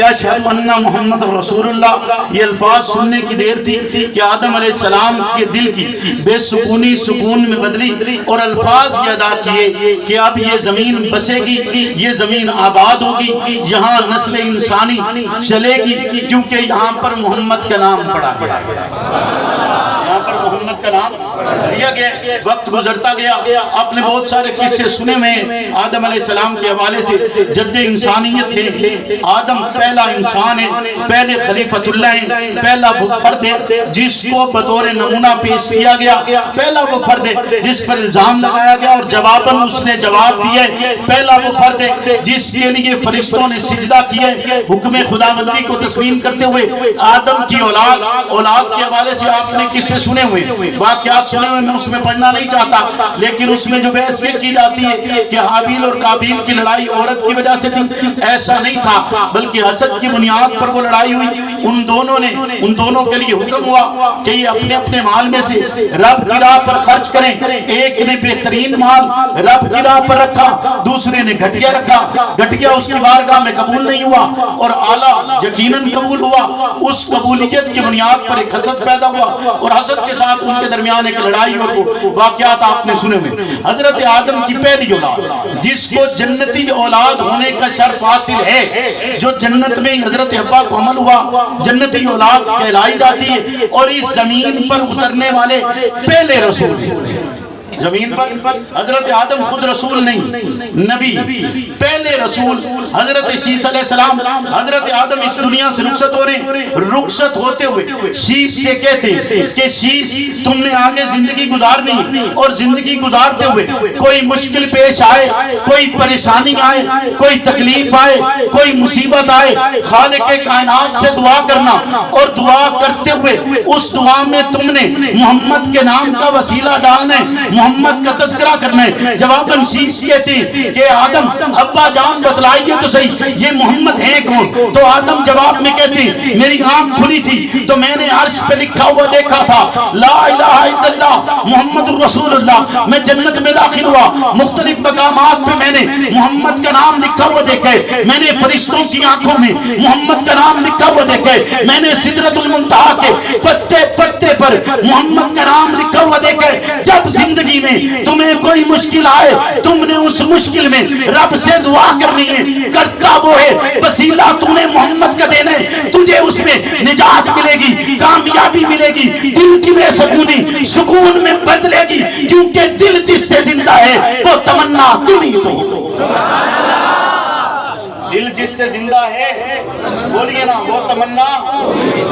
کہ اشہد ان محمد رسول اللہ، یہ الفاظ سننے کی دیر تھی کہ آدم علیہ السلام کے دل کی بے سکونی سکون میں بدلی اور الفاظ یہ ادا کیے کہ اب یہ زمین بسے گی، یہ زمین آباد ہوگی، یہاں نسل انسانی چلے گی، کیونکہ یہاں پر محمد کا نام پڑا گیا، یہاں پر محمد کا نام لیا گیا۔ وقت گزرتا گیا، آپ نے بہت سارے قصے سنے میں آدم علیہ السلام کے حوالے سے، جد انسانیت تھے، آدم پہلا انسان ہے، پہلے خلیفۃ اللہ ہے، پہلا وہ فرد ہے جس کو بطور نمونہ پیش کیا گیا، پہلا وہ فرد ہے جس پر الزام لگایا گیا اور جواباً اس نے جواب دیا، پہلا وہ فرد ہے جس کے لیے فرشتوں نے سجدہ کیا، حکم خداوندی کو تسلیم کرتے ہوئے۔ آدم کی اولاد کے حوالے سے آپ نے قصے سنے ہوئے، واقعات سنے ہوئے، میں اس میں پڑھنا نہیں چاہتا، لیکن اس میں جو بحث یہ کی جاتی ہے کہ حابیل اور قابیل کی لڑائی عورت کی وجہ سے تھی، ایسا نہیں تھا، بلکہ حسد کی بنیاد پر وہ لڑائی ہوئی۔ ان دونوں کے لیے حکم ہوا کہ یہ اپنے اپنے مال میں سے رب کی راہ پر خرچ کریں۔ ایک نے بہترین مال رب کی راہ پر رکھا، دوسرے نے گھٹیا رکھا، گھٹیا اس کی بارگاہ میں قبول نہیں ہوا اور اعلیٰ یقیناً قبول ہوا۔ اس قبولیت کی بنیاد پر ایک حسد پیدا ہوا اور حسد کے ساتھ ان کے درمیان ایک لڑائی اور واقعات آپ نے سنے ہوئے۔ حضرت آدم کی پہلی اولاد جس کو جنتی اولاد ہونے کا شرف حاصل ہے، جو جنت میں حضرت حوا کو حمل ہوا، جنتی اولاد کہلائی جاتی ہے، اور اس زمین پر اترنے والے پہلے رسول زمین پر حضرت آدم خود رسول نہیں، نبی، پہلے رسول حضرت عیسیٰ علیہ السلام۔ حضرت آدم اس دنیا سے رخصت ہو رہے ہیں، رخصت ہوتے ہوئے شیش سے کہتے ہیں کہ شیش تم نے آگے زندگی گزارنی ہے، اور زندگی گزارتے ہوئے کوئی مشکل پیش آئے، کوئی پریشانی آئے، کوئی تکلیف آئے، کوئی مصیبت آئے، خالق کائنات سے دعا کرنا، اور دعا کرتے ہوئے اس دعا میں تم نے محمد کے نام کا وسیلہ ڈالنا ہے، محمد کا تذکرہ کرنا ہے۔ جواباً شیش کہتے ہیں کہ آدم ابا جان بتلائیے تو صحیح یہ محمد ہیں کون؟ تو آدم جواب میں کہتے ہیں میری آنکھ کھلی تھی تو میں نے عرش پہ لکھا ہوا دیکھا تھا لا الہ الا اللہ محمد رسول اللہ۔ میں جنت میں داخل ہوا، مختلف مقامات پہ میں نے محمد کا نام لکھا ہوا دیکھے، میں نے فرشتوں کی آنکھوں میں محمد کا نام لکھا ہوا دیکھے، میں نے سدرۃ المنتہا کے پتے پتے پر محمد کا نام لکھا ہوا دیکھے۔ جب زندگی میں تمہیں کوئی مشکل آئے، تم نے اس مشکل میں رب سے دعا کرنی ہے، کرتا وہ ہے وسیلہ تم نے محمد کا دینا ہے، تجھے اس میں نجات ملے گی، کامیابی ملے گی، دل کی بے سکونی سکون میں بدلے گی، کیونکہ دل جس سے زندہ ہے وہ تمنا تم ہی تو ہو۔ دل جس سے زندہ ہے بولیے نا وہ تمنا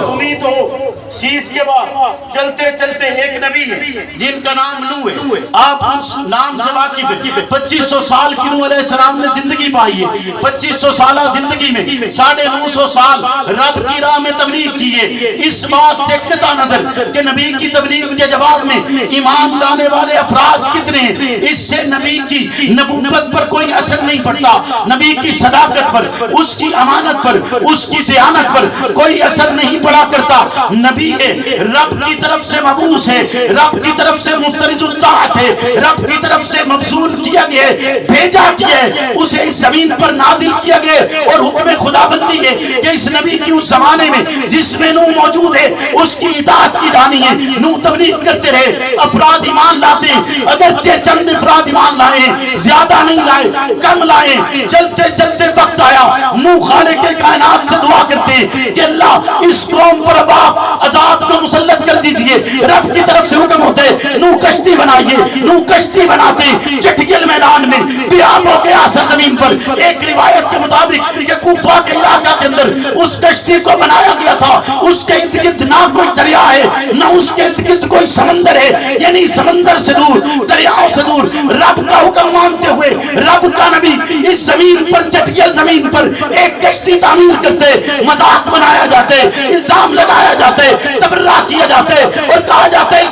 تم ہی تو ہو۔ شیش کے بعد چلتے چلتے ایک نبی ہے جن کا نام نوح ہے، آپ اس نام سے واقف ہیں۔ 2500 سال کی نوح علیہ السلام نے زندگی پائی ہے، 2500 سالہ زندگی میں 950 سال رب کی راہ میں تبلیغ کی ہے۔ اس بات سے قطع نظر کہ نبی کی تبلیغ کے جواب میں ایمان لانے والے افراد کتنے ہیں، اس سے نبی کی نبوت پر کوئی اثر نہیں پڑتا، نبی کی صداقت پر، اس کی امانت پر، اس کی دیانت پر کوئی اثر نہیں پڑا کرتا۔ نبی ہے، رب کی طرف سے مبعوث ہے، رب کی طرف سے مفترض الطاعت ہے، رب کی طرف سے مبذول کیا گیا ہے، بھیجا گیا ہے، اسے اس زمین پر نازل کیا گیا ہے، اور حکم خداوندی ہے کہ اس نبی کی اس زمانے میں جس میں نوح موجود ہے اس کی اطاعت کی جانی ہے۔ نوح تبلیغ کرتے رہے، افراد ایمان لاتے ہیں، اگرچہ چند افراد ایمان لائے ہیں، زیادہ نہیں لائے، کم لائے، چلتے چلتے وقت آیا نوح خالق کائنات سے دعا کرتے ہیں کہ اللہ اس قوم پر اب آپ عذاب کو مسلط کر دیجئے۔ رب کی طرف سے حکم ہوتے نوح کشتی بنائیے، نوح کشتی بناتے چٹگل میدان میں بیاب ہو گیا سرزمین پر۔ ایک روایت کے مطابق کہ کوفہ کے علاقہ کے اندر اس کشتی کو بنایا گیا تھا، اس کے ارد گرد نہ کوئی دریا ہے نہ اس کے ارد گرد کوئی سمندر ہے، یعنی سمندر سے دور، دریاؤں سے دور، رب کا حکم مانتے ہوئے رب کا نبی اس زمین پر چٹگل زمین پر ایک کشتی تعمیر کرتے، مذاق بنایا جاتے، الزام لگایا جاتے، تبرہ کیا جاتے اور کہا جاتا ہے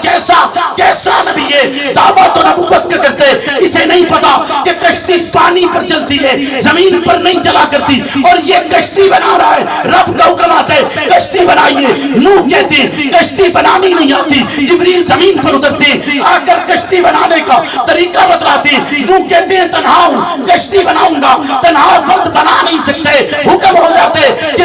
کیسا نبی ہے، دعویٰ تو نبوت کا کرتے، اسے نہیں پتا کہ کشتی پانی پر چلتی ہے، زمین پر نہیں چلا کرتی، اور یہ کشتی بنا رہا ہے۔ رب کا حکم آتا ہے کشتی بنائیے، نوح کہتے ہیں کشتی بنانی نہیں آتی، جبریل زمین پر اترتے ہیں، آ کر کشتی بنانے کا طریقہ بتلاتے ہیں۔ نوح کہتے ہیں تنہا ہوں، کشتی بناؤں گا، تنہا فرد بنا نہیں سکتے، حکم ہو جاتے کہ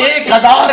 1000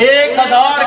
1000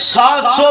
700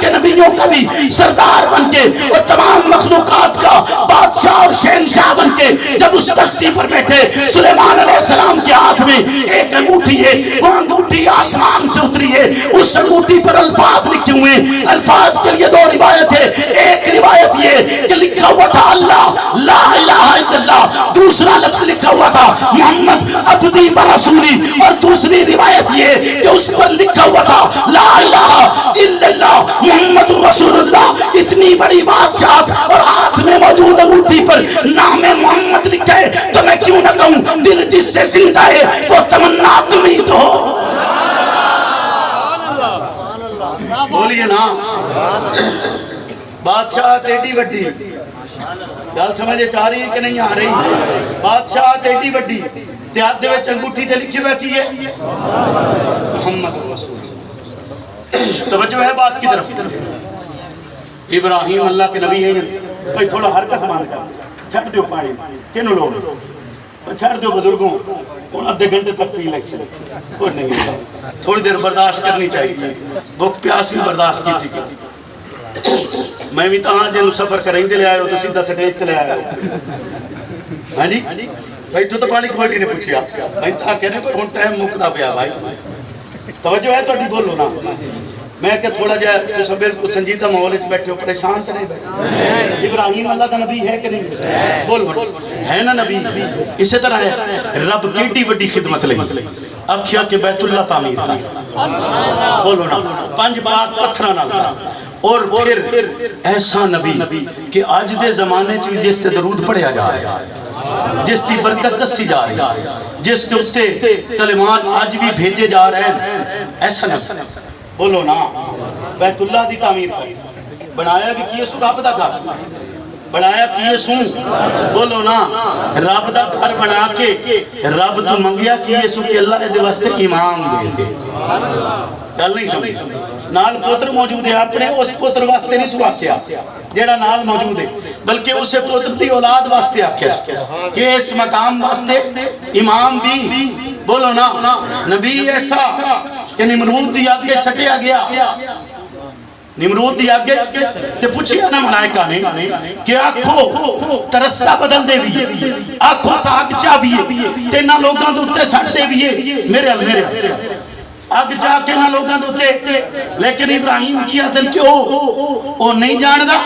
کے نبیوں کا بھی سردار بن کے اور تمام مخلوقات کا بادشاہ اور شہنشاہ بن کے جب اس کشتی پر بیٹھے، سلیمان علیہ السلام کے ہاتھ میں ایک انگوٹھی ہے، وہ انگوٹھی آسمان سے اتری ہے، اس انگوٹھی پر الفاظ لکھے ہوئے ہیں۔ الفاظ کے لیے دو روایت ہے، ایک روایت یہ کہ لکھا ہوا تھا اللہ لا الہ الا اللہ، دوسرا لفظ لکھا ہوا تھا محمد عبدی و رسولی، اور دوسری روایت یہ کہ اس پر لکھا ہوا تھا لا الہ الا اللہ محمد رسول اللہ۔ اتنی بڑی بادشاہ اور ہاتھ میں موجود انگوٹھی پر نام محمد لکھا ہے، تو میں کیوں نہ کہوں دل جس سے زندہ ہے وہ تمنا تمہیں تو ہو۔ بولیے نا بادشاہ تیڈی وڈی، گل سمجھے چاہ رہی ہے کہ نہیں آ رہی؟ بادشاہ تیڈی وڈی تے ہاتھ دے وچ انگوٹھی تے لکھی ہوئی کی ہے محمد رسول۔ توجہ ہے بات کی طرف؟ ابراہیم اللہ کے نبی ہیں، بھئی تھوڑا حرکت مان کر چھٹ دیو پانی کینوں لوگ چھٹ دیو بزرگوں، ادھے گھنٹے تک پی لگ سکتے کوئی نہیں، تھوڑی دیر برداشت کرنی چاہیے، بھوک پیاس بھی برداشت کی تھی۔ میں بھی تہاں جنہوں سفر کریں دے لے آئے ہو تو سیدھا سٹیج تے لے آئے ہو، ہاں جی بھائی تو پانی کوئی نے پوچھیا، بھائی تاں کہنے کوئی ہون ٹائم مکتا پیا بھائی، توجہ ہے تو اڈی بولو نا۔ میں کہ تھوڑا جائے تو سب سنجیدہ ماحول وچ بیٹھے ہو، پریشان تو نہیں بیٹھے؟ ابراہیم اللہ کا نبی ہے کہ نہیں؟ بول ہے نا نبی؟ اسی طرح ہے رب کیڈی وڈی خدمت لئی اکھیا کے بیت اللہ تعمیر کا، بولو نا 5 پاک پتھراں نال، اور پھر ایسا نبی کہ آج دے زمانے چ جس تے درود پڑھیا جا رہا ہے، جس دی برکت دسی جا رہی ہے، جس کے اتے کلمات آج بھی بھیجے جا رہے ہیں، ایسا نبی بولو نا بیت اللہ دی تعمیر کر بنایا بھی کیے سو رب دا گھر بنایا کیے سو، بولو نا رب دا گھر بنا کے رب تو منگیا کیے سو کہ اللہ دے واسطے امام دے دے، گل نہیں سمجھ نال پوتر موجود ہے، اپنے اس پوتر واسطے نہیں سوا کیا جیڑا نال موجود ہے، بلکہ اسے پوتر دی اولاد واسطے آکھیا کہ اس مقام واسطے امام بھی، بولو نا نبی ایسا کہ نمرود دی آگے سٹیا گیا، نمرود دی آگے تے پوچھیا نا ملائکہ نے کہ آنکھو ترسا بدل دے بھی آنکھو تاک چا بھی تے نہ لوگاں دوتے سٹ دے بھی میرے میرے اگ جا کے نہ لوگاں دوتے، لیکن ابراہیم کیا دل کہ او نہیں جان دا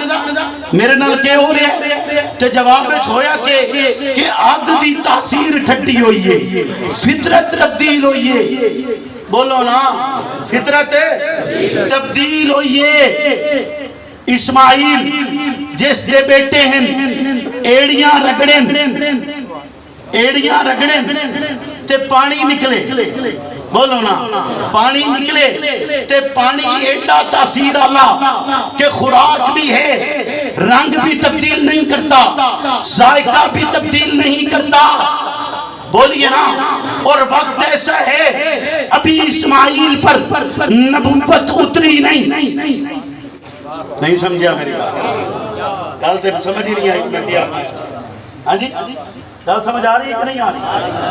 میرے نال کے ہو رہے تے جواب میں چھویا کہ آگ دی تاثیر ٹھٹی ہوئی ہے، فطرت تبدیل ہوئی ہے، بولو نا فطرت تبدیل ہوئی ہے۔ اسماعیل جس دے بیٹے ہیں ایڑیاں رگڑیں تے پانی نکلے، بولو نا پانی نکلے تے پانی ایڈا تاثیر اللہ کہ خوراک بھی ہے، رنگ بھی تبدیل نہیں کرتا، ذائقہ بھی تبدیل نہیں کرتا، بولیے نا، اور وقت ایسا ہے ابھی اسماعیل پر نبوت اتری نہیں سمجھا میری بات، گل تے سمجھ ہی نہیں آئی میں کیا، ہاں جی گل سمجھ آ رہی ہے کہ نہیں آ رہی؟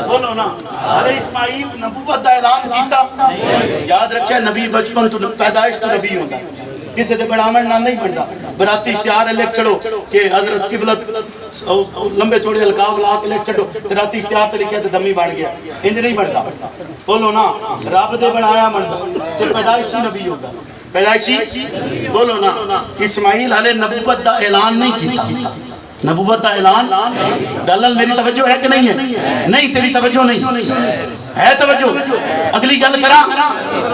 بولو نا ارے اسماعیل نبوت دا اعلان کیتا، یاد رکھیا نبی بچپن تو پیدائش تو نبی ہوتا، کسی دے بڑامن نہ نہیں بنتا، براتی اشتہار لکھ چڑھو کہ حضرت قبلت لمبے چوڑے القاب لا کے لکھ چڑھو، براتی اشتہار تے لکھیا تے دمی بن گیا، انج نہیں بنتا، بولو نا رب دے بنایا بنتا تے پیدائشی نبی ہوتا، پیدائشی، بولو نا اسماعیل علیہ نبوت دا اعلان نہیں کیتا، نبوت دا اعلان، گلل میری توجہ ہے کہ نہیں ہے؟ نہیں تیری توجہ نہیں ہے، توجہ اگلی گل کرا،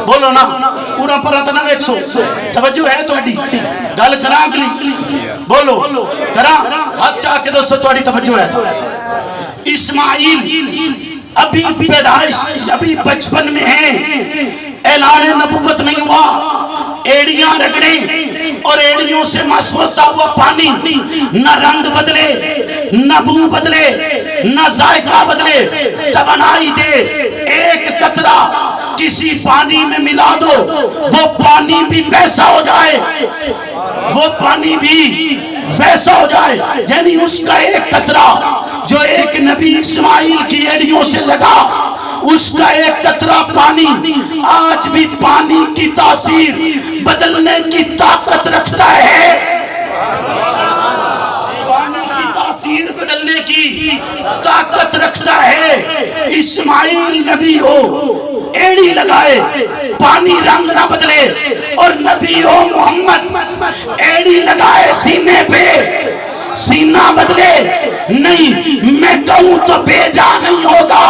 بولو نا پورا پورا تو نہ ویکسو، توجہ ہے تو اڈی گل کرا اگلی، بولو کرا ہاتھ چاہ کے دوستو تو اڈی توجہ ہے۔ اسماعیل ابھی پیدائش ابھی بچپن میں ہے، اعلان نبوت نہیں ہوا، ایڑیاں رگڑیں اور ایڑیوں سے مس ہوتا ہوا پانی نہ رنگ بدلے نہ بو بدلے نہ ذائقہ بدلے، توانائی دے، ایک قطرہ کسی پانی میں ملا دو وہ پانی بھی ویسا ہو جائے، وہ پانی بھی ویسا ہو جائے، یعنی اس کا ایک قطرہ جو ایک نبی اسماعیل کی ایڑیوں سے لگا اس کا ایک قطرہ پانی آج بھی پانی کی تاثیر بدلنے کی طاقت رکھتا ہے، پانی کی تاثیر بدلنے کی طاقت رکھتا ہے۔ اسماعیل نبی ہو ایڑی لگائے پانی رنگ نہ بدلے، اور نبی ہو محمد ایڑی لگائے سینے پہ سینہ بدلے نہیں۔ میں کہوں تو بے جا نہیں ہوگا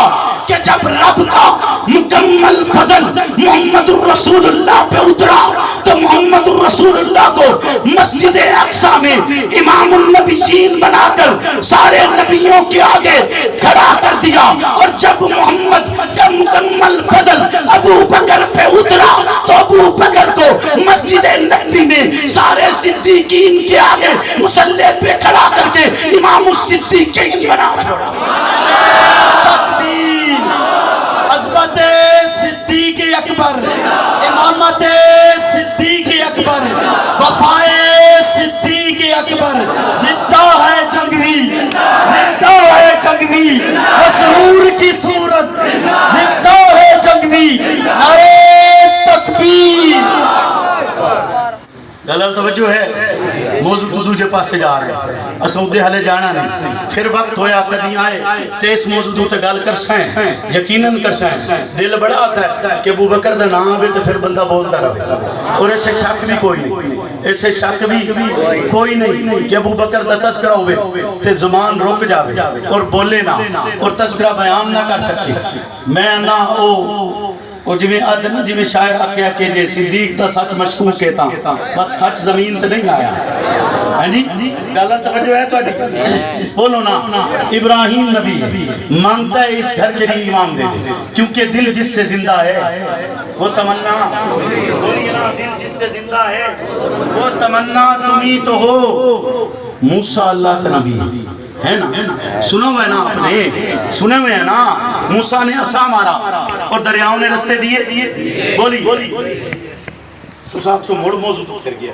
کہ جب رب کا مکمل فضل محمد الرسول اللہ پہ اترا تو محمد الرسول اللہ کو مسجد اقصی میں امام النبیین بنا کر سارے نبیوں کے آگے کھڑا کر دیا، اور جب محمد کا مکمل فضل ابو بکر پہ اترا تو ابو بکر کو مسجد نبی میں سارے صدیقین کے آگے مصلی پہ کھڑا کر کے امام الصدیقین بنا عظمت صدیق اکبر، امامت صدیق اکبر، وفائے صدیق اکبر، زندہ ہے جنگوی، زندہ ہے جنگوی، مسرور کی صورت زندہ ہے جنگوی، نعرہ تکبیر۔ گل توجہ ہے، موضوع تو دوجے پاسے جا رہے ہیں، اساں دے حالے جانا نہیں، پھر وقت ہویا کدی آئے تے اس موضوع تے گل کر سائیں، یقیناً کر سائیں۔ دل بڑا آتا ہے کہ ابو بکر دا نام ہے تو پھر بندہ بولتا رہے، اور ایسے شک بھی کوئی نہیں، ایسے شک بھی کوئی نہیں کہ ابو بکر دا تذکرہ ہوئے تے زمان رک جاوے اور بولے نہ اور تذکرہ بیان نہ کر سکتے۔ میں نہ او جی میں آدھے نا جی میں شاعر آکھیا کہ جے صدیق دا سچ مشکوک کہتا بات سچ زمین تے نہیں آیا۔ ہاں جی گالہ توجہ ہے تو بولو نا، ابراہیم نبی مانگتا ہے اس گھر کے لیے امام دے، کیونکہ دل جس سے زندہ ہے وہ تمنا، بولیے نا دل جس سے زندہ ہے وہ تمنا تمہیں تو ہو۔ موسیٰ اللہ کا نبی ہے نا، سنے ہوئے نا آپ نے، سنے ہوئے ہیں نا، موسیٰ نے عصا مارا اور دریاؤں نے رستے دیے، بولی تو صاحب سے موڑ موضوع تو پھر گیا،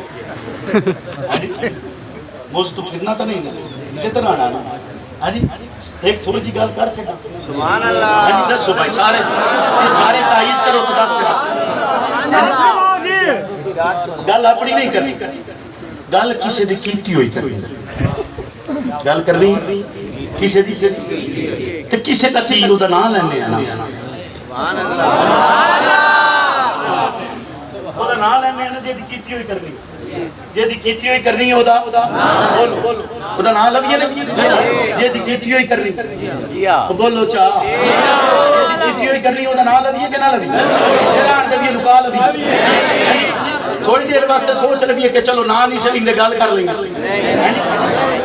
موضوع تو پھرنا تو نہیں نا، اسے تو نہ نا، ایک تھوڑی جی گل کر چھکا، سبحان اللہ، دسو بھائی سارے یہ سارے تائید کرو تو دس چھکا، گل اپنی نہیں کرنی، گل کسی دی کیتی ہوئی کرنی، گل کرنی کسی دی تو کسی دا تیلو دا نام لینے آنا، وہ دا نام لینے آنا جے دی کیتی ہوئی کرنی، جے دی کیتی ہوئی کرنی ہے وہ دا نام لویے نہیں، جے دی کیتی ہوئی کرنی بولو چاہ، جے دی کیتی ہوئی کرنی وہ دا نام لویے کہ نہ لویے، جران لویے لکا لویے، تھوڑی دیر واسطے سوچ لگی ہے کہ چلو نا نہیں سلیں دے گال کر لیں گے،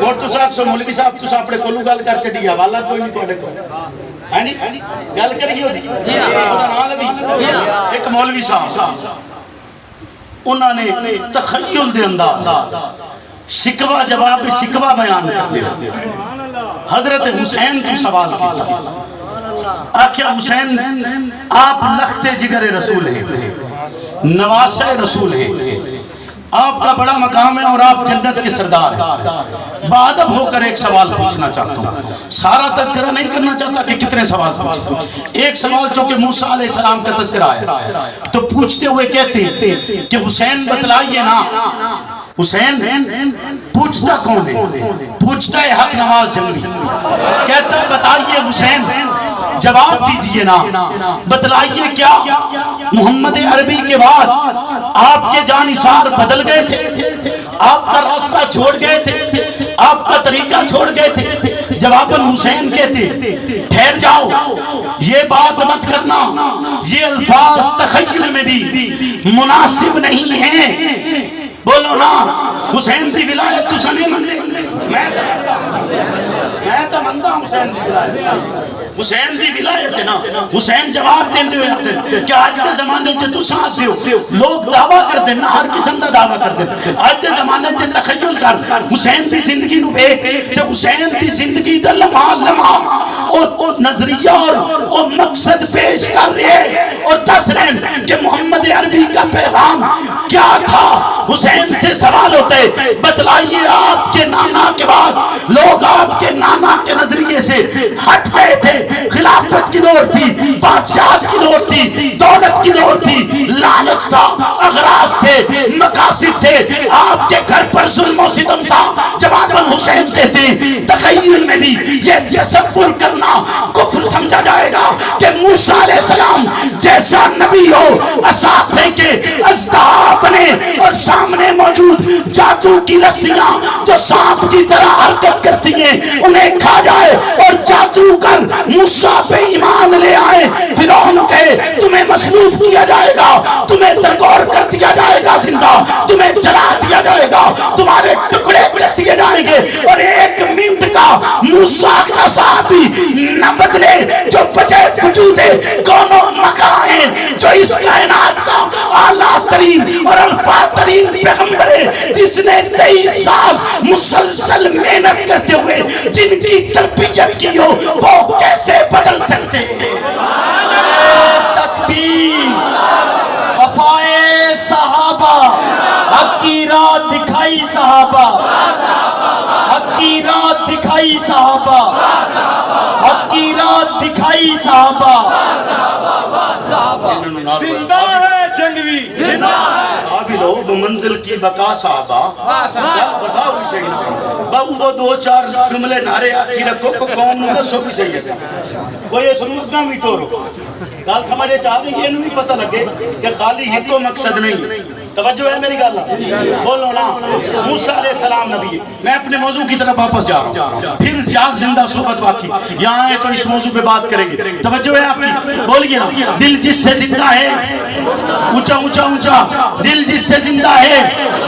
اور تو صاحب سے مولوی صاحب تو صاحب اپنے کولو گال کر چڑی ہے، والا کوئی نہیں توڑے کو گال کری ہو دی، وہ دا نا لوی ایک مولوی صاحب انہوں نے تخیل دے انداز شکوہ جواب شکوہ بیان کرتے ہیں۔ حضرت حسین تو سوال کیا آکھیا حسین آپ لخت جگر رسول ہیں، نواسہ رسول ہیں، آپ کا بڑا مقام ہے اور آپ جنت کے سردار ہیں، بادب ہو کر ایک سوال پوچھنا چاہتا ہوں، سارا تذکرہ نہیں کرنا چاہتا کہ کتنے سوال پوچھتا ہوں، ایک سوال جو کہ موسیٰ علیہ السلام کا تذکرہ ہے تو پوچھتے ہوئے کہتے ہیں کہ حسین بتلائیے نا، حسین پوچھتا کون ہے؟ پوچھتا ہے حق نواز جنگی، کہتا ہے بتائیے حسین جواب دیجئے نا، بتلائیے کیا محمد عربی کے بعد آپ کے جانثار بدل گئے تھے، آپ کا راستہ چھوڑ گئے تھے، آپ کا طریقہ چھوڑ گئے تھے؟ جواباً حسین کہتے ٹھہر جاؤ، یہ بات مت کرنا، یہ الفاظ تخیل میں بھی مناسب نہیں ہیں، بولو نا حسین کی ولایت تو سنے مندے، میں تو مندہ حسین کی ولایت، حسین دی ولایت ہے نا، حسین جواب دیندے ہوئے آتے ہیں کہ آج کے زمانے سے تو سانس ہو، لوگ دعویٰ کر دیں نا، ہر قسم دا دعویٰ کر دیں، آج کے زمانے سے تخیل کر حسین دی زندگی نو بے کہ حسین دی زندگی دا لمحہ لمحہ اور نظریہ اور مقصد پیش کر رہے اور دس رہے کہ محمد عربی کا پیغام کیا تھا، حسین سے سوال ہوتے بتلائیے آپ کے نانا کے بعد لوگ آپ کے نانا کے نظریے سے ہٹ گئے تھے، خلافت کی دور تھی، بادشاہت کی دور تھی، دولت کی دور تھی، لالچ تھا، اغراض تھے، مقاصد تھے، آپ کے گھر پر ظلم و ستم تھا۔ جواب حسین کہتے ہیں تخیل میں بھی یہ تصور کرنا کفر سمجھا جائے گا کہ موسیٰ علیہ السلام جیسا نبی ہو عصا پھینکے اژدہا بنے اور سامنے موجود جادو کی رسیاں جو سانپ کی طرح حرکت کرتی ہیں انہیں کھا جائے اور جادوگر موسیٰ پہ ایمان لے آئے۔ فرعون کہے تمہیں مصلوب کیا جائے گا، تمہیں درگور کر دیا جائے گا زندہ، تمہیں جلا دیا جائے گا، تمہارے ٹکڑے کر دیے جائیں گے، اور ایک منٹ کا موسیٰ کا صحابی نہ بدلے جو وجہ وجود ہے کون و مکان ہے جو اس کائنات کا اعلیٰ ترین اور الفا ترین پیغمبر ہے جس نے 23 سال مسلسل محنت کرتے ہوئے جن کی تربیت کی ہو وہ کیسے بدل سکتے ہیں؟ تکبیر، وفائے صحابہ، حق کی راہ دکھائی صحابہ، حق کی راہ دکھائی صحابہ، حق کی راہ دکھائی صحابہ۔ زندہ ہے جنگوی، زندہ ہے قابلو بمنزل کی بقا صحابہ بتاؤ بھی صحیح نہ باو وہ دو چار جملے نعرے آتی رکھو کو قوم نو دسو بھی صحیح ہے کوئی اس روز نہ میٹھو رو گال سمجھے چاہ رہی یہ نہیں پتہ لگے کہ خالی ہی تو مقصد نہیں۔ توجہ ہے میری گالہ بولو نا موسیٰ علیہ السلام نبی ہے۔ میں اپنے موضوع کی طرف واپس جا رہا ہوں، پھر جاگ زندہ صحبت باقی یہاں آئے تو اس موضوع پہ بات کریں گے۔ توجہ ہے آپ کی، بولیے نا دل جس سے زندہ ہے، اونچا اونچا اونچا، دل جس سے زندہ ہے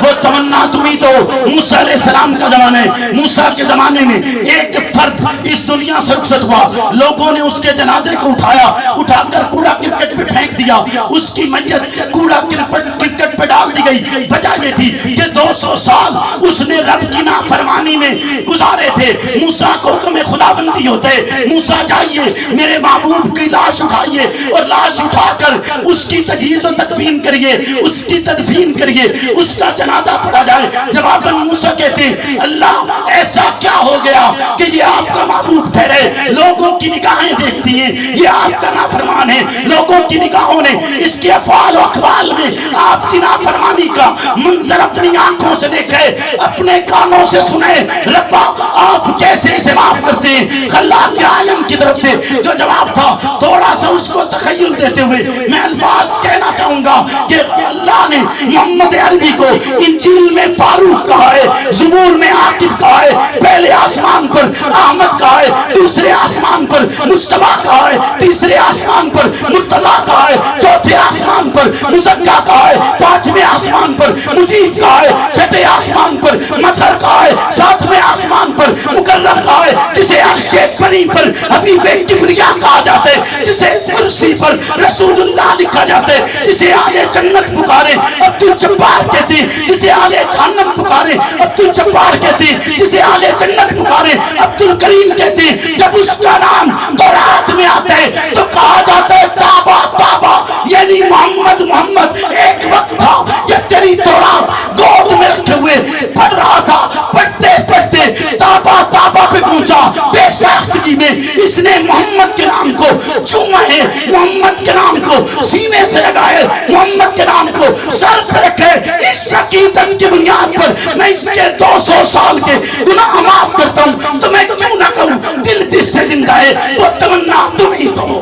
وہ تمنا تمہیں تو موسیٰ علیہ السلام کا زمانہ ہے۔ موسیٰ کے زمانے میں ایک فرد اس دنیا سے رخصت ہوا، لوگوں نے اس کے جنازے کو اٹھایا، اٹھا کر کوڑا کرکٹ پہ پھینک دیا، اس کی میت کوڑا کرکٹ پہ ڈال دی گئی۔ وجہ یہ تھی کہ 200 سال اس نے رب کی نافرمانی میں گزارے تھے۔ موسیٰ کو حکم خدا بندی ہوتے، موسیٰ جائیے میرے محبوب کی لاش اٹھائیے اور لاش اٹھا کر اس کی تجہیز و تدفین کریے، اس کی تدفین کریے، اس کا جنازہ پڑھا جائے۔ جواباً موسیٰ کہتے ہیں اللہ ایسا کیا ہو گیا کہ یہ آپ کا محبوب ٹھہرے، لوگوں کی نگاہیں دیکھتی ہیں یہ آپ کا نافرمان ہے، لوگوں کی نگاہوں نے اس کے افعال و اقوال میں آپ کی نافرمانی کا منظر اپنی آنکھوں سے دیکھے، اپنے کانوں سے سنے۔ ربا آپ کیسے اسے معاف کرتے ہیں؟ خلاق عالم کی طرف سے جو جواب تھا تھوڑا سا اس کو تخیل دیتے ہوئے میں الفاظ کہنا چاہوں گا کہ اللہ نے محمد عربی کو انجیل میں فاروق کہا ہے، زبور میں عاقب کہا ہے، پہلے آسمان پر احمد کہا ہے، دوسرے آسمان پر مجتبیٰ کہا ہے، تیسرے آسمان پر مرتضیٰ کہا ہے، چوتھے آسمان پر مزکیٰ کہا ہے، پانچویں آسمان پر مجید کہا ہے، چھٹے آسمان پر مظہر کہا ہے، ساتویں آسمان پر مقرر کہا ہے، جسے عرش بری پر حبیب کبریا کہا جاتا ہے، جسے کرسی پر رسول اللہ لکھا جاتا ہے، جسے آلے جنت پکارے عبدالجبار کہتے ہیں، جسے آلے جہنم پکارے عبدالجبار کہتے ہیں، جسے آلے جنت پکارے عبدالکریم کہتے ہیں۔ جب اس کا نام تورات میں آتا ہے تو کہا جاتا ہے تابا تابا، یعنی محمد محمد۔ ایک وقت تھا کہ تیری تورات گود میں رکھے ہوئے پڑھ رہا تھا، پڑھتے پڑھتے تابا تابا پہ پہنچا، بے ساختگی میں اس نے محمد کے نام کو چوما ہے، محمد کے نام کو سینے سے لگائے، محمد کے نام کو سر پہ رکھے۔ اس عقیدت کی بنیاد پر میں اس کے 200 سال کے گناہ معاف کرتا ہوں، تو میں کیوں نہ کہوں دل جس سے زندہ ہے وہ تمنا تم ہی تو ہو۔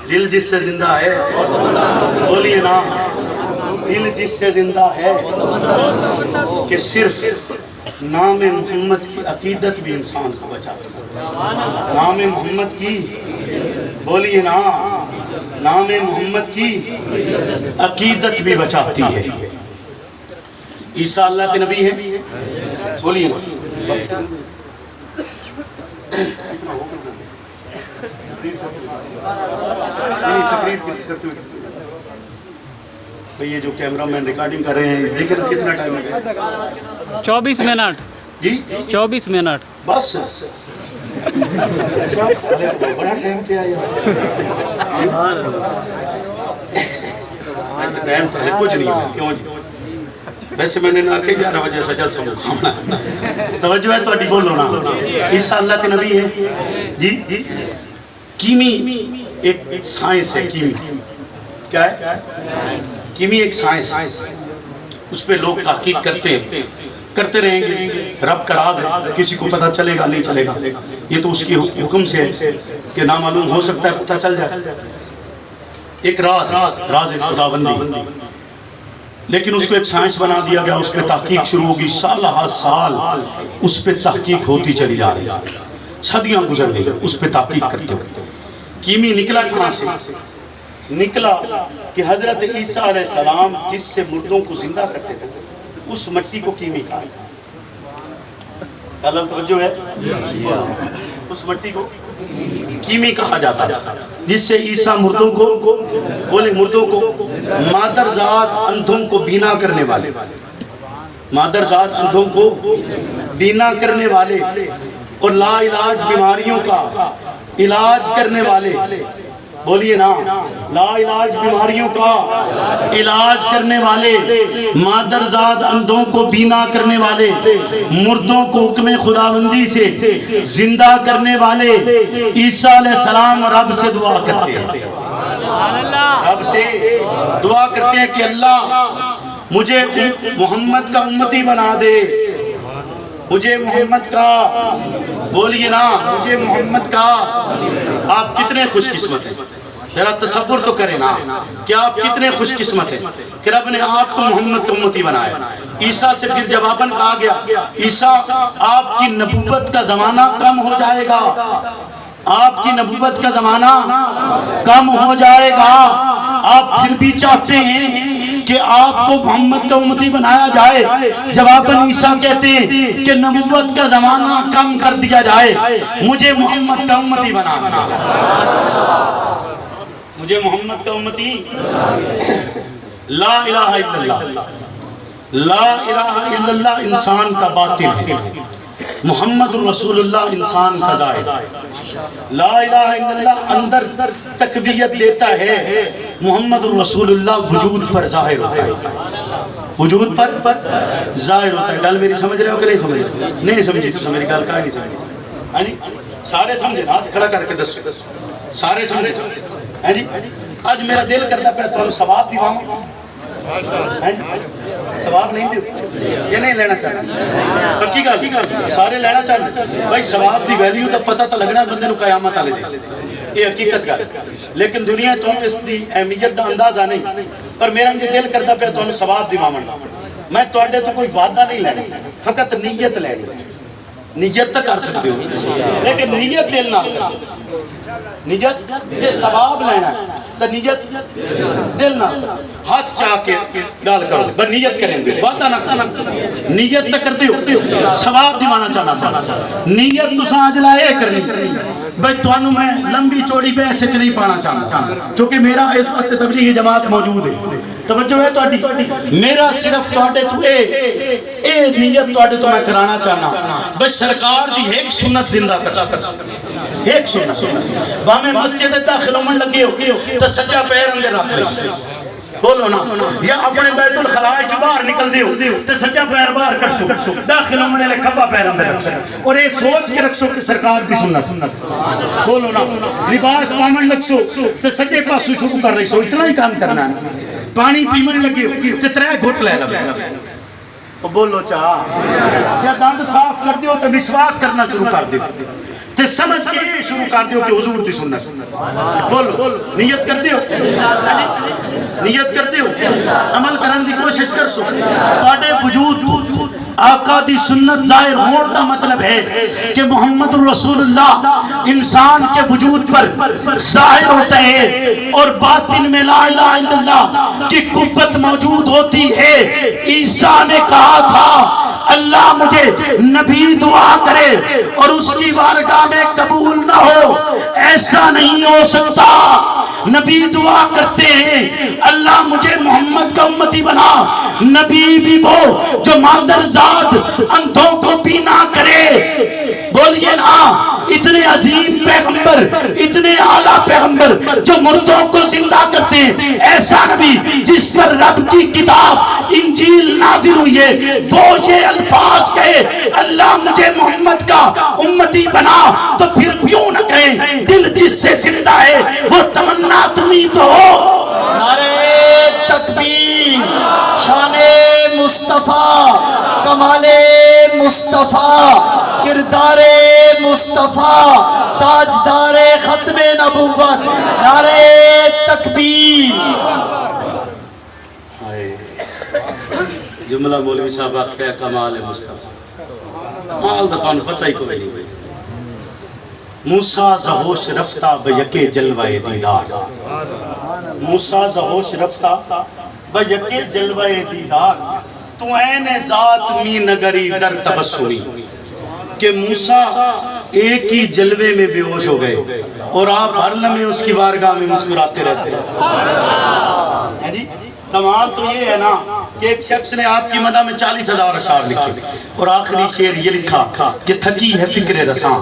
دل جس سے زندہ ہے بولیے نا، دل جس سے زندہ ہے کہ صرف نام محمد کی عقیدت بھی انسان کو بچاتی ہے۔ نام محمد کی بولیے نا، نام محمد کی عقیدت بھی بچاتی ہے۔ عیسیٰ اللہ کے نبی ہے، بولیے یہ جو کیمرہ مین ریکارڈنگ کر رہے ہیں دیکھیں کتنا ٹائم ہے؟ 24 منٹ جی 24 منٹ بس بڑا ٹائم پہ آیا ٹائم تھا کچھ نہیں ہے کیوں جی ویسے میں نے نہ کہ 11 بجے سے جلسہ مقامنا توجہ ہے تو اڈی بولو نا عیسیٰ اللہ کے نبی ہے جی کیمی ایک سائنس ہے کیمی کیا ہے کیمی ایک سائنس اس پہ لوگ تحقیق کرتے رہیں گے رب کا راز ہے کسی کو پتہ چلے گا نہیں چلے گا یہ تو اس کی حکم سے ہے کہ نامعلوم ہو سکتا ہے پتہ چل جائے ایک راز خداوندی لیکن اس کو ایک سائنس بنا دیا گیا اس پہ تحقیق شروع ہوگی سالہ سال اس پہ تحقیق ہوتی چلی جا رہی صدیاں گزر گئی اس پہ تحقیق کرتے ہوئے کیمی نکلا کہاں سے نکلا کہ حضرت عیسیٰ علیہ السلام جس سے مردوں کو زندہ کرتے تھے اس مٹی کو کیمی کہا اللہ توجہ ہے اس مٹی کو کیمی کہا جاتا جس سے عیسیٰ مردوں کو مادرزاد اندھوں کو بینا کرنے والے مادرزاد اندھوں کو بینا کرنے والے اور لا علاج بیماریوں کا علاج کرنے والے بولیے نا لا علاج بیماریوں کا علاج کرنے والے مادرزاد اندھوں کو بینا کرنے والے مردوں کو حکم خداوندی سے زندہ کرنے والے عیسیٰ علیہ السلام رب سے دعا کرتے ہیں رب سے دعا کرتے ہیں کہ اللہ مجھے محمد کا امتی بنا دے مجھے محمد کا بولیے نا مجھے محمد کا آپ کتنے خوش قسمت ہیں ذرا تصور تو کریں نا کہ آپ کتنے خوش قسمت ہیں کہ رب نے آپ کو محمد کا امتی بنایا عیسیٰ سے پھر جواباً کہا گیا عیسیٰ آپ کی نبوت کا زمانہ کم ہو جائے گا آپ کی نبوت کا زمانہ کم ہو جائے گا آپ پھر بھی چاہتے ہیں کہ آپ کو محمد کا امتی بنایا جائے جواباً عیسیٰ کہتے ہیں کہ نبوت کا زمانہ کم کر دیا جائے مجھے محمد کا امتی بنا مجھے محمد کا امتی لا الہ الا اللہ لا الہ الا اللہ انسان کا باطن ہے محمد رسول اللہ انسان کا ظاہر لا الہ الا اللہ اندر تقویت دیتا ہے محمد رسول اللہ وجود پر ظاہر ہوتا ہے وجود پر ظاہر ہوتا ہے گل میری سمجھ رہے ہو کہ نہیں سمجھ رہے نہیں سمجھی تو میری گل کہاں نہیں سمجھی سارے سمجھے ہاتھ کھڑا کر کے دسو سارے سمجھے آج میرا دل کرتا پہ تو ثواب دیواں ثواب نہیں دیو یہ نہیں لینا چاہتا پکی گل سارے لینا چاہتے بھائی ثواب دی ویلیو تو پتہ تو لگنا بندے نو قیامت والے دن یہ حقیقت گل لیکن دنیا تو اس دی اہمیت دا اندازہ نہیں پر میرا یہ دل کرتا پہ تو ثواب دیواں میں تواڈے تو کوئی وعدہ نہیں لینا فقط نیت لینی نیت تک کر سکتے ہو لیکن نیت دل نہ نیت تے ثواب لینا تو نیت دل نہ ہاتھ چاہ کے گال کرو بس نیت کریں گے وعدہ نہ کرنا نیت تک کرتے ہو ثواب دیوانا چاہنا نیت تو سانج لائے کرنی بھائی توانو میں لمبی چوڑی پہ ایسے چلی پانا چاہنا چونکہ میرا اس وقت تبلیغ جماعت موجود ہے توجہ ہے تو میرا صرف توڑے تو اے نیت توڑے تو میں کرانا چاہنا بس سرکار دی ایک سنت زندہ کر ایک سنت باہمیں مسجد داخل ہومن لگے ہو تو سجا پیر اندر رکھ لیں بولو نا یا اپنے بیت الخلائی جو باہر نکل دیو تو سجا پیر باہر کر سو داخل ہومن لے کھبا پیر اندر رکھ لیں اور ایک سوچ کے رکھ سو کہ سرکار دی سنت بولو نا لباس پامن لگ سو تو سجے پاسو شروع کر رہی سو اتنا ہی کام کرنا ہے پانی پیمن لگے ہو تو ترے گھٹ لے لگے بولو چاہ یا داند صاف کر دیو تو مسواک کرنا شروع کر دیو تو سمجھ کے شروع کر دیو کہ حضور دی سنت بولو نیت کر دیو نیت کر دیو عمل کرن دی کوشش کر سو تواڈے وجود آقا دی سنت ظاہر ہونے کا مطلب ہے کہ محمد رسول اللہ انسان کے وجود پر ظاہر ہوتا ہے اور باطن میں لا الہ الا اللہ کی قوت موجود ہوتی ہے عیسیٰ نے کہا تھا اللہ مجھے نبی دعا کرے اور اس کی بارگاہ میں قبول نہ ہو ایسا نہیں ہو سکتا نبی دعا کرتے ہیں اللہ مجھے محمد کا امتی بنا نبی بھی وہ جو مادرزاد اندھوں کو بینا کرے بولیے نا اتنے عظیم پیغمبر، اتنے اعلیٰ پیغمبر جو مردوں کو زندہ کرتے ہیں، ایسا نبی جس پر رب کی کتاب انجیل نازل ہوئی ہے، وہ یہ الفاظ کہے اللہ مجھے محمد کا امتی بنا، تو پھر کیوں نہ کہیں دل جس سے زندہ ہے وہ تمنا تمہیں تو ہو۔ نعرے تکبیر، شان مصطفیٰ، کمال مصطفیٰ، کردار مصطفیٰ، تاجدار ختم نبوت، نعرے تکبیر۔ جملہ مولوی صاحب آخر ہے کمال مصطفیٰ، کمال دا تانوں پتہ ہی کوئی نہیں۔ موسیٰ زہوش رفتہ بیکے جلوہ دیدار، موسیٰ زہوش رفتہ بیکے جلوہ دیدار، تو عین ذات می نگری در تبسمی، کہ موسیٰ ایک ہی جلوے میں بے ہوش ہو گئے اور آپ ہر لمحے اس کی بارگاہ میں مسکراتے رہتے ہیں۔ کمال تو یہ ہے نا کہ ایک شخص نے آپ کی مدح میں 40,000 اشعار لکھے اور آخری شعر یہ لکھا کہ تھکی ہے فکر رساں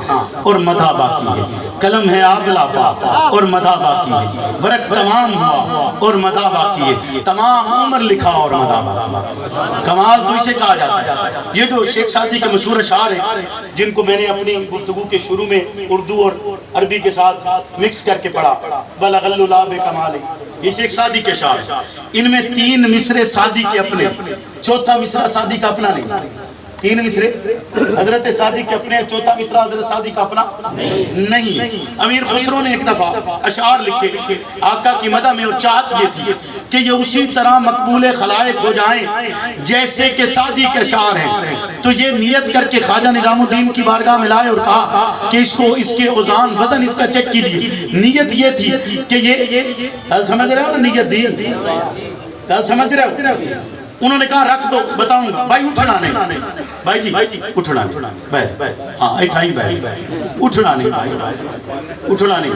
اور مدح باقی ہے، قلم ہے آگ لاپا اور مدح باقی ہے، ورق تمام ہوا اور مدح باقی ہے، تمام عمر لکھا اور مدح باقی ہے۔ کمال تو اسے کہا جاتا ہے۔ یہ جو شیخ سعدی کے مشہور اشعار ہیں جن کو میں نے اپنی گفتگو کے شروع میں اردو اور عربی کے ساتھ مکس کر کے پڑھا، بلغ اللہ بکمال، یہ شیخ سعدی کے اشعار، ان میں 3 مصرے سعدی کے اپنے، چوتھا مصرع سعدی کا اپنا نہیں۔ 3 مصرے حضرت سعدی کے اپنے، چوتھا مصرع حضرت سعدی کا اپنا نہیں۔ امیر خسرو نے ایک دفعہ اشعار لکھے آقا کی مدح میں، اور چاہت یہ تھی کہ یہ اسی طرح مقبول خلائق ہو جائیں جیسے کہ سعدی کے اشعار ہیں۔ تو یہ نیت کر کے خواجہ نظام الدین کی بارگاہ میں لائے اور کہا کہ اس کو، اس کے اوزان وزن اس کا چیک کیجئے۔ نیت یہ تھی کہ یہ سمجھ رہے ہو نا، نیت دی سمجھ رہے ہو؟ انہوں نے کہا رکھ دو، بتاؤں گا۔ بھائی اٹھنا نہیں، بھائی جی اٹھنا نہیں، ہاں ایتھا ہی بھائی اٹھنا نہیں، بھائی اٹھنا نہیں،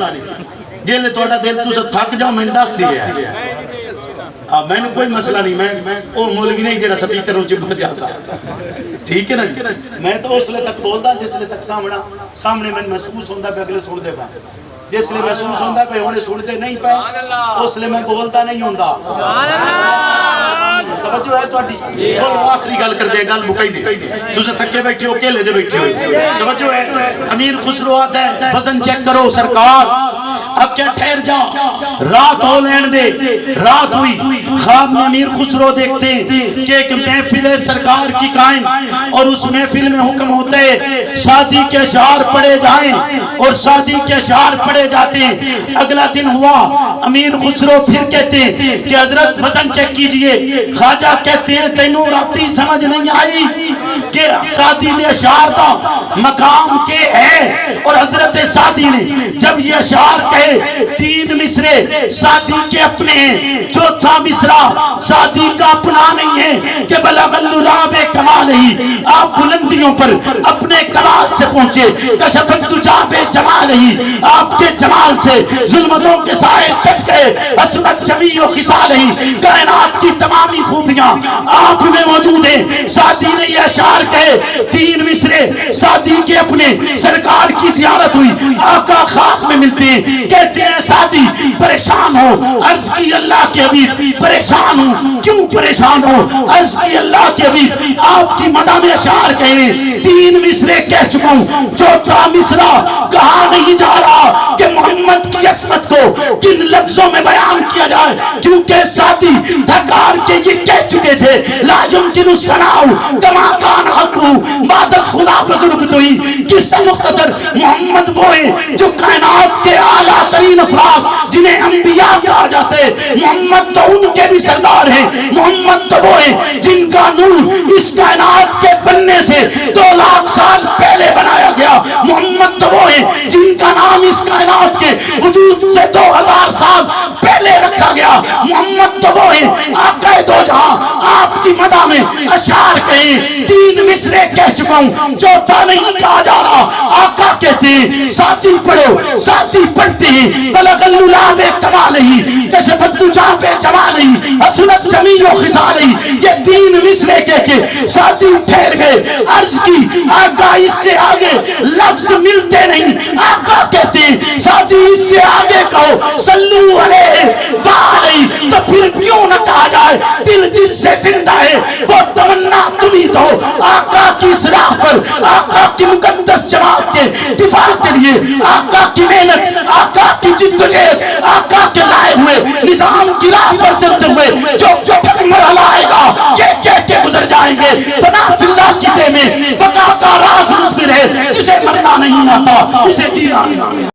جیلے توڑا دل تو سب تھک جاؤ، میں دس دیا ہے، میں نے کوئی مسئلہ نہیں، میں اور مولوی نہیں جیڑا سپیکر ہوں چپڑ جاتا، ٹھیک ہے نا؟ میں تو اس لئے تک بولتا جس لئے تک سامنے میں محسوس ہوندہ پہ اگلے سوڑ دے پائے، جس لئے محسوس ہوندہ پہ ہونے سوڑ دے نہیں پائے، اس لئے میں بولتا نہیں ہوندہ۔ توجہ ہے تو اڈی بولو، آخری گل کر دے، گل مکئی نہیں، تُسے تھکے بیٹھے ہو، کیلے دے بیٹھے ہو۔ توجہ ہے، امیر خسرو آتا ہے، وزن چیک کرو سرکار، اب کیا ٹھہر جا، رات ہو لین دے۔ رات ہوئی، خواب میں امیر خسرو دیکھتے ہیں کہ ایک محفل سرکار کی قائم، اور اس محفل میں حکم ہوتے ہیں شادی کے اشعار پڑھے جائیں، اور شادی کے اشعار پڑھے جاتے ہیں۔ اگلا دن ہوا، امیر خسرو پھر کہتے ہیں کہ حضرت وزن چیک کیجئے۔ خواجہ کہتے ہیں تینوں راتی سمجھ نہیں آئی کہ شادی دے اشعار دا مقام کے ہے، اور حضرت سعدی نے جب یہ اشعار کہے 3 مصرے سعدی کے اپنے ہیں، چوتھا مصرع سعدی کا اپنا نہیں ہے کہ بلغ اللہ بکمال ہی، آپ بلندیوں پر اپنے کمال سے پہنچے، کشفت تجا بے جمال ہی، آپ کے جمال سے ظلمتوں کے سائے چھٹ گئے، عصمت جمیع و خصال ہی، کائنات کی تمامی خوبیاں آپ میں موجود ہیں۔ سعدی نے یہ اشعار کہے، 3 مصرے سعدی کے اپنے، سرکار کی زیارت ہوئی، آقا خاک میں ملتے ہیں، کہتے ہیں سعدی پریشان ہو، عرض کی اللہ کے حبیب پریشان ہوں، کیوں پریشان ہو؟ عرض کی اللہ کے حبیب آپ کی مدح میں اشعار کہے، 3 مصرے کہہ چکا ہوں، چوتھا مصرع کہا نہیں جا رہا کہ محمد کی عصمت کو کن لفظوں میں بیان کیا جائے، کیونکہ سعدی دھکار کے یہ کہہ چکے تھے لا یمکن الثناء کما کان حقہ بعد خدا بزرگ تو ہی۔ کس سے مختصر محمد وہ ہیں جو کائنات کے اعلیٰ ترین افراد جنہیں انبیاء کہا جاتے ہیں، محمد تو ان کے بھی سردار ہیں، محمد تو وہ ہیں جن کا نور اس کائنات کے بننے سے 2 لاکھ سال پہلے بنایا گیا، محمد تو وہ ہیں جن کا نام اس کائنات کے وجود سے 2000 سال پہلے رکھا گیا، محمد تو وہ ہیں آقا میں دو جہاں آپ کی مدح میں اشعار کہیں، 3 مصرے کہہ چکا ہوں، چوتھا نہیں کہا جا رہا۔ آقا کہتے ہیں ساتھی پڑھو، ساتھی پڑھتے ہیں، بلغ الللاب کمالہی، کشف الدجا پہ جمالہی، حسنت جمیع و خصالہی، یہ 3 مصرے کہہ کے ساتھی ٹھہر گئے۔ عرض کی آقا اس سے آگے لفظ ملتے نہیں، آقا کہتے ہیں ساتھی اس سے آگے کہو صلو علیہ وآلہ، تو پھر کیوں نہ کہا جائے دل جس سے زندہ ہے وہ تمنا تمہیں دو۔ آقا کی اصلاح پر، آقا کی مقدس جماعت کے دفاع کے لیے، آقا کی محنت، آقا کی جدوجہد، آقا کے لائے ہوئے نظام کی راہ پر چلتے ہوئے جو مرحلہ آئے گا یہ کہہ کے گزر جائیں گے، فنا فی اللہ کی دے میں بقا کا راز مصبر ہے، جسے مرنا نہیں آتا اسے جینا نہیں آتا۔